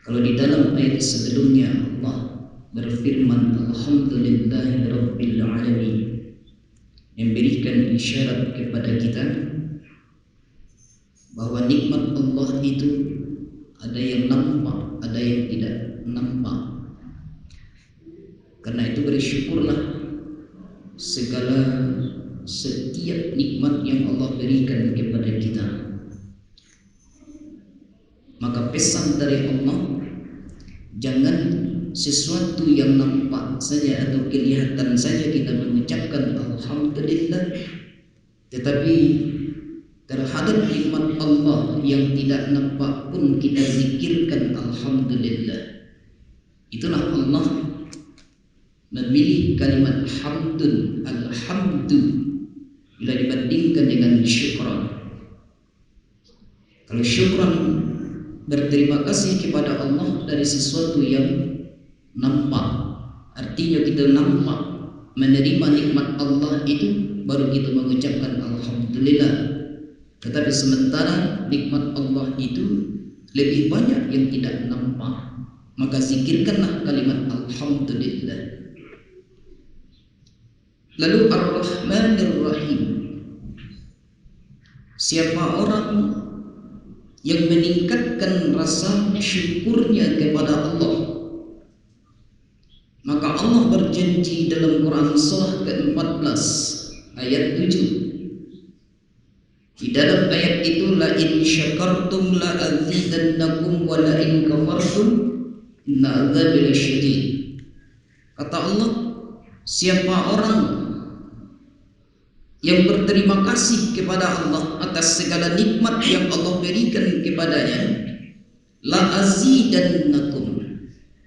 Kalau di dalam ayat sebelumnya Allah berfirman Alhamdulillahirabbil alamin, memberikan isyarat kepada kita bahwa nikmat Allah itu ada yang nampak, ada yang tidak nampak. Karena itu bersyukurlah setiap nikmat yang Allah berikan kepada kita. Maka pesan dari Allah, jangan sesuatu yang nampak saja atau kelihatan saja kita mengucapkan Alhamdulillah, tetapi terhadap nikmat Allah yang tidak nampak pun kita zikirkan Alhamdulillah. Itulah Allah memilih kalimat hamdun, alhamdu, bila dibandingkan dengan syukran. Kalau syukran berterima kasih kepada Allah dari sesuatu yang nampak, artinya kita nampak menerima nikmat Allah itu, baru kita mengucapkan Alhamdulillah. Tetapi sementara nikmat Allah itu lebih banyak yang tidak nampak, maka zikirkanlah kalimat Alhamdulillah. Lalu Ar-Rahmanir Rahim, siapa orang yang meningkatkan rasa syukurnya kepada Allah, maka Allah berjanji dalam Quran surah ke-14 ayat 7. Di dalam ayat itu, la in syakartum la azidannakum wa la in kafartum inna adzabi lasyadid. Kata Allah, siapa orang yang berterima kasih kepada Allah atas segala nikmat yang Allah berikan kepadanya, la azidannakum,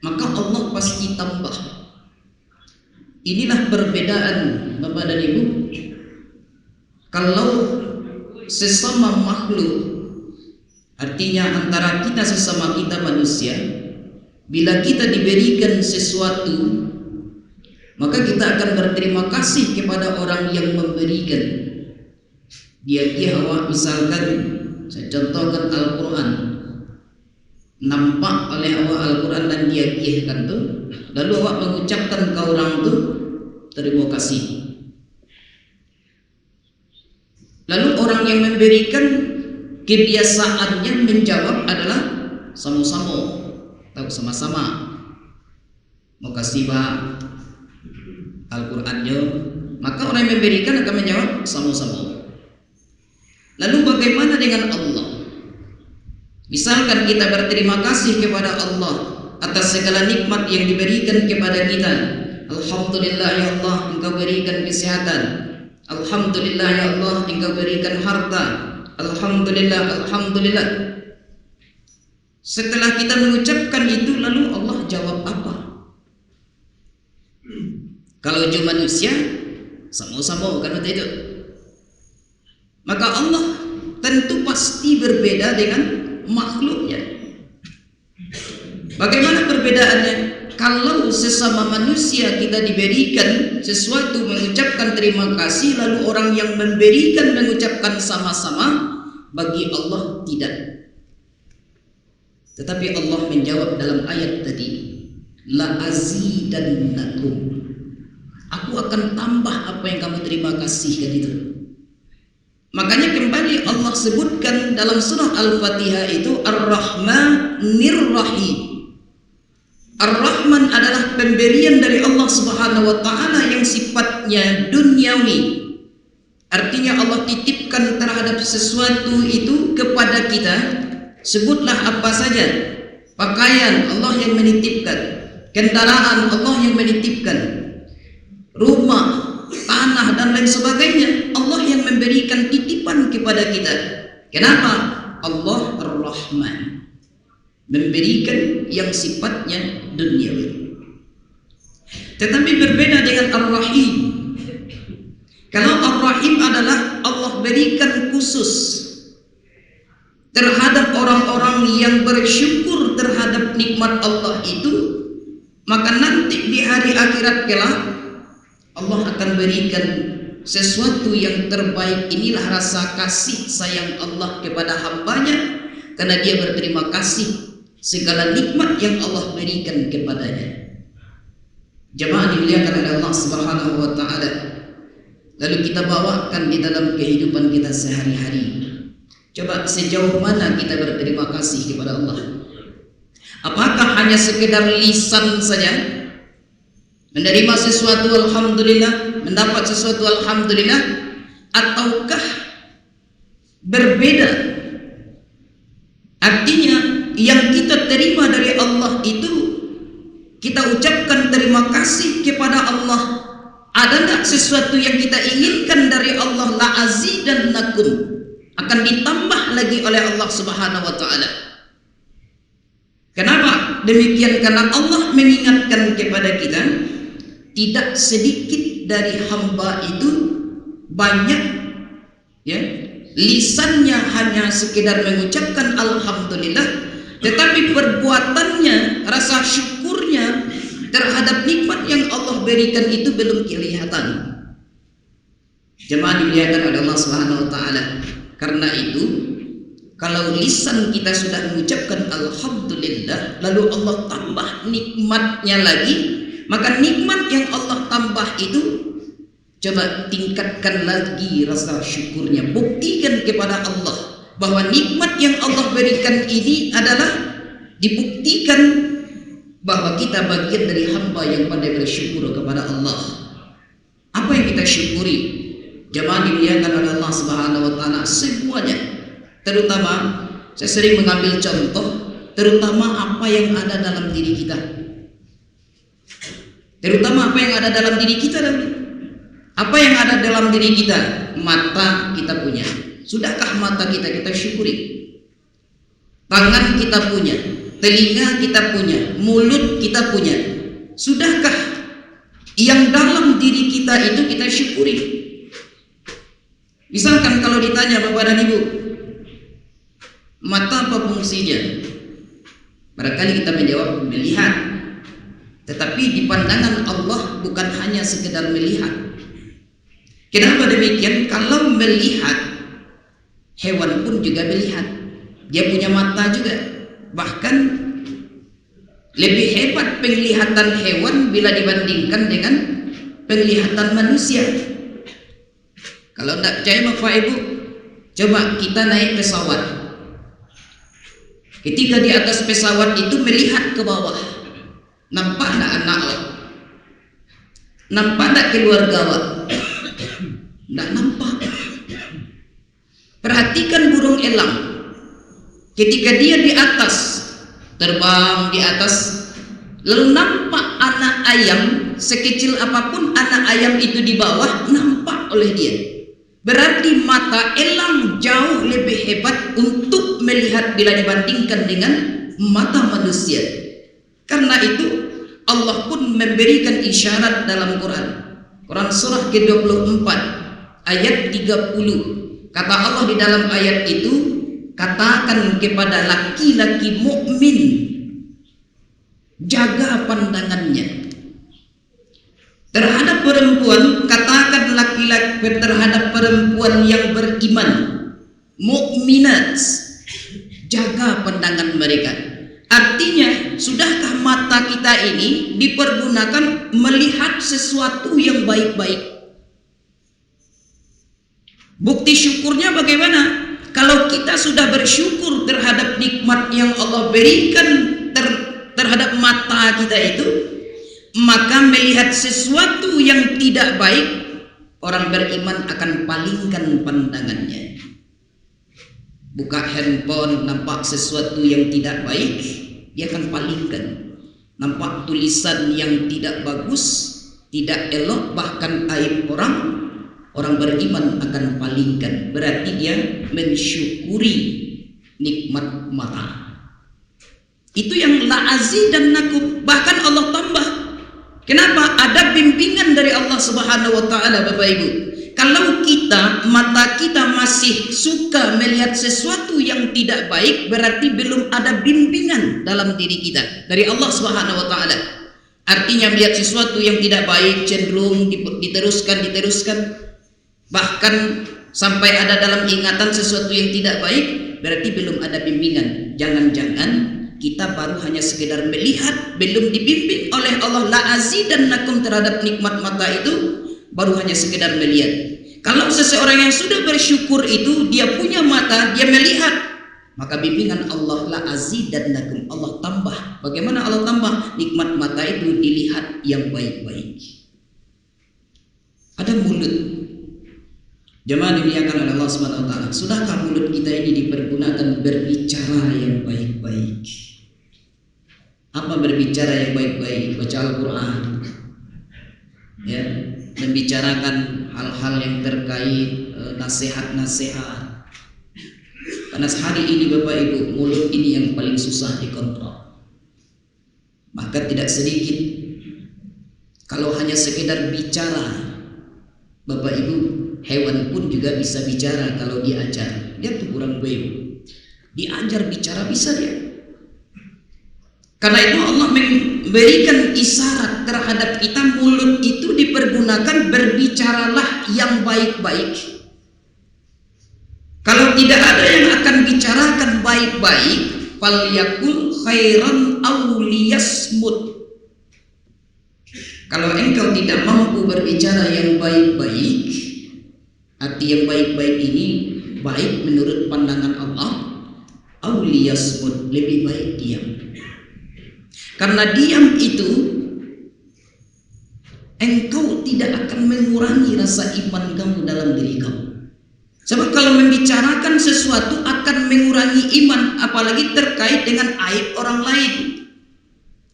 maka Allah pasti tambah. Inilah perbedaan Bapak dan Ibu. Kalau sesama makhluk, artinya antara kita sesama kita manusia, bila kita diberikan sesuatu, maka kita akan berterima kasih kepada orang yang memberikan. Dia awak, misalkan saya contohkan Al-Quran, nampak oleh awak Al-Quran dan dia kan tuh, lalu awak mengucapkan ke orang tuh terima kasih. Lalu orang yang memberikan kebiasaannya menjawab adalah sama-sama atau sama-sama. Mau kasih Pak Al-Qurannya, maka orang yang memberikan akan menjawab sama-sama. Lalu bagaimana dengan Allah? Misalkan kita berterima kasih kepada Allah atas segala nikmat yang diberikan kepada kita. Alhamdulillah ya Allah, Engkau berikan kesehatan. Alhamdulillah ya Allah, Engkau berikan harta. Alhamdulillah, alhamdulillah. Setelah kita mengucapkan itu, lalu Allah jawab apa? Kalau cuma manusia, sama-sama kan itu. Maka Allah tentu pasti berbeda dengan makhluknya. Bagaimana perbedaannya? Kalau sesama manusia kita diberikan sesuatu mengucapkan terima kasih, lalu orang yang memberikan mengucapkan sama-sama, bagi Allah tidak. Tetapi Allah menjawab dalam ayat tadi, la azidannakum, aku akan tambah apa yang kamu terima kasih kan itu. Makanya kembali Allah sebutkan dalam surah Al-Fatihah itu Ar-Rahmanir Rahim. Ar-Rahman adalah pemberian dari Allah Subhanahu wa taala yang sifatnya duniawi. Artinya Allah titipkan terhadap sesuatu itu kepada kita. Sebutlah apa saja. Pakaian Allah yang menitipkan, kendaraan Allah yang menitipkan, rumah, tanah dan lain sebagainya, Allah yang memberikan titipan kepada kita. Kenapa? Allah Ar-Rahman, memberikan yang sifatnya duniawi. Tetapi berbeda dengan Ar-Rahim. Kalau Ar-Rahim adalah Allah berikan khusus terhadap orang-orang yang bersyukur terhadap nikmat Allah itu, maka nanti di hari akhirat kelak Allah akan berikan sesuatu yang terbaik. Inilah rasa kasih sayang Allah kepada hambanya, karena dia berterima kasih segala nikmat yang Allah berikan kepadanya. Jemaah dimuliakan oleh Allah Subhanahu wa taala. Lalu kita bawakan di dalam kehidupan kita sehari-hari. Coba sejauh mana kita berterima kasih kepada Allah? Apakah hanya sekedar lisan saja? Menerima sesuatu alhamdulillah, mendapat sesuatu alhamdulillah, ataukah berbeda? Artinya yang kita terima dari Allah itu kita ucapkan terima kasih kepada Allah. Ada tak sesuatu yang kita inginkan dari Allah, la azidannakum, akan ditambah lagi oleh Allah Subhanahu wa taala. Kenapa demikian? Karena Allah mengingatkan kepada kita, tidak sedikit dari hamba itu banyak ya lisannya hanya sekedar mengucapkan alhamdulillah, tetapi perbuatannya, rasa syukurnya terhadap nikmat yang Allah berikan itu belum kelihatan. Jemaah dimuliakan oleh Allah Subhanahu wa taala. Karena itu, kalau lisan kita sudah mengucapkan alhamdulillah, lalu Allah tambah nikmatnya lagi, maka nikmat yang Allah tambah itu coba tingkatkan lagi rasa syukurnya. Buktikan kepada Allah bahwa nikmat yang Allah berikan ini adalah dibuktikan bahwa kita bagian dari hamba yang pandai bersyukur kepada Allah. Apa yang kita syukuri? Jemaah dimuliakan oleh Allah Subhanahu wa taala, semuanya. Terutama saya sering mengambil contoh, terutama apa yang ada dalam diri kita. Terutama apa yang ada dalam diri kita. Apa yang ada dalam diri kita? Mata kita punya. Sudahkah mata kita syukuri? Tangan kita punya, telinga kita punya, mulut kita punya. Sudahkah yang dalam diri kita itu kita syukuri? Misalkan kalau ditanya Bapak dan Ibu, mata apa fungsinya? Barangkali kita menjawab melihat. Tetapi di pandangan Allah bukan hanya sekedar melihat. Kenapa demikian? Kalau melihat, hewan pun juga melihat. Dia punya mata juga. Bahkan lebih hebat penglihatan hewan bila dibandingkan dengan penglihatan manusia. Kalau tidak percaya Bapak Ibu, coba kita naik pesawat. Ketika di atas pesawat itu melihat ke bawah, nampak tak anak Allah? Nampak tak keluarga Allah? Tidak nampak. Perhatikan burung elang. Ketika dia di atas, terbang di atas, lalu nampak anak ayam, sekecil apapun anak ayam itu di bawah, nampak oleh dia. Berarti mata elang jauh lebih hebat untuk melihat bila dibandingkan dengan mata manusia. Karena itu Allah pun memberikan isyarat dalam Quran. Quran surah ke-24 ayat 30. Kata Allah di dalam ayat itu, katakan kepada laki-laki mukmin, jaga pandangannya. Terhadap perempuan, katakan laki-laki terhadap perempuan yang beriman, mukminat, jaga pandangan mereka. Artinya, sudahkah mata kita ini dipergunakan melihat sesuatu yang baik-baik? Bukti syukurnya bagaimana? Kalau kita sudah bersyukur terhadap nikmat yang Allah berikan terhadap mata kita itu, maka melihat sesuatu yang tidak baik, orang beriman akan palingkan pandangannya. Buka handphone, nampak sesuatu yang tidak baik, dia akan palingkan. Nampak tulisan yang tidak bagus, tidak elok, bahkan aib orang beriman akan palingkan. Berarti dia mensyukuri nikmat mata. Itu yang la azidannakum, bahkan Allah tambah. Kenapa? Ada bimbingan dari Allah Subhanahu wa taala, Bapak Ibu. Kalau mata kita masih suka melihat sesuatu yang tidak baik, berarti belum ada bimbingan dalam diri kita dari Allah Subhanahu wa taala. Artinya melihat sesuatu yang tidak baik cenderung diteruskan, bahkan sampai ada dalam ingatan sesuatu yang tidak baik, berarti belum ada bimbingan. Jangan-jangan kita baru hanya sekedar melihat, belum dibimbing oleh Allah la azidannakum terhadap nikmat mata itu, baru hanya sekedar melihat. Kalau seseorang yang sudah bersyukur itu dia punya mata, dia melihat, maka bimbingan Allah la azidannakum, Allah tambah. Bagaimana Allah tambah? Nikmat mata itu dilihat yang baik-baik. Ada mulut. Jemaah dimuliakan oleh Allah Subhanahu wa taala. Sudahkah mulut kita ini dipergunakan berbicara yang baik-baik? Apa berbicara yang baik-baik? Baca Al-Qur'an. Ya, membicarakan hal-hal yang terkait nasihat-nasihat. Karena hari ini Bapak Ibu, mulut ini yang paling susah dikontrol. Maka tidak sedikit kalau hanya sekedar bicara, Bapak Ibu, hewan pun juga bisa bicara kalau diajar. Dia tuh kurang baik. Diajar bicara bisa dia. Karena itu Allah memberikan isyarat terhadap kita, mulut itu dipergunakan berbicaralah yang baik-baik. Kalau tidak ada yang akan bicarakan baik-baik, falyakul khairan aw liyasmut. Kalau engkau tidak mampu berbicara yang baik-baik, arti yang baik-baik ini baik menurut pandangan Allah, aw liyasmut, lebih baik diam. Karena diam itu engkau tidak akan mengurangi rasa iman kamu dalam diri kamu. Sebab kalau membicarakan sesuatu akan mengurangi iman, apalagi terkait dengan aib orang lain,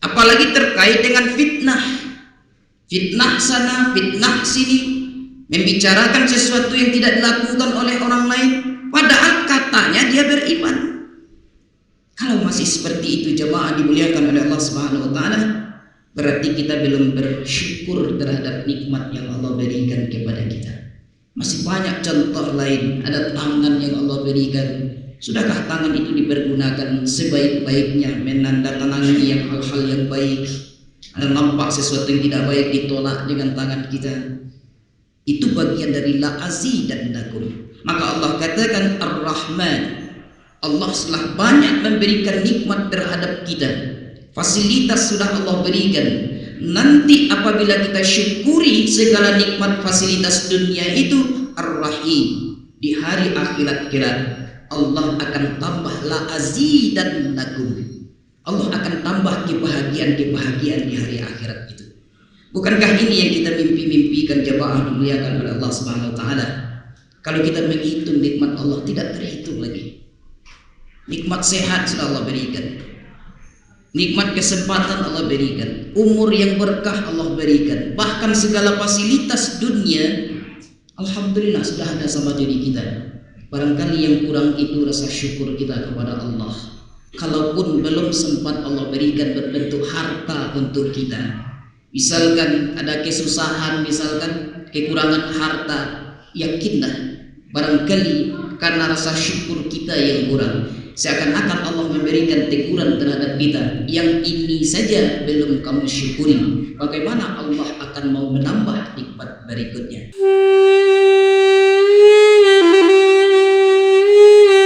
apalagi terkait dengan fitnah. Fitnah sana, fitnah sini, membicarakan sesuatu yang tidak dilakukan oleh orang lain, padahal katanya dia beriman. Kalau masih seperti itu jemaah dimuliakan oleh Allah Subhanahu wa taala, berarti kita belum bersyukur terhadap nikmat yang Allah berikan kepada kita. Masih banyak contoh lain, ada tangan yang Allah berikan. Sudahkah tangan itu dipergunakan sebaik-baiknya, menandatangani yang hal-hal yang baik? Ada nampak sesuatu yang tidak baik ditolak dengan tangan kita. Itu bagian dari la azidannakum. Maka Allah katakan Ar-Rahman. Allah telah banyak memberikan nikmat terhadap kita. Fasilitas sudah Allah berikan. Nanti apabila kita syukuri segala nikmat fasilitas dunia itu, Ar-Rahim, di hari akhirat kelak Allah akan tambah la azidannakum. Allah akan tambah kebahagiaan-kebahagiaan di hari akhirat itu. Bukankah ini yang kita mimpi-mimpikan jemaah dimuliakan oleh Allah Subhanahu wa taala? Kalau kita menghitung nikmat Allah tidak terhitung lagi. Nikmat sehat sudah Allah berikan, nikmat kesempatan Allah berikan, umur yang berkah Allah berikan, bahkan segala fasilitas dunia alhamdulillah sudah ada sama diri kita. Barangkali yang kurang itu rasa syukur kita kepada Allah. Kalaupun belum sempat Allah berikan berbentuk harta untuk kita, misalkan ada kesusahan, misalkan kekurangan harta, yakinlah barangkali karena rasa syukur kita yang kurang, seakan-akan Allah memberikan teguran terhadap kita, yang ini saja belum kamu syukuri, bagaimana Allah akan mau menambah nikmat berikutnya.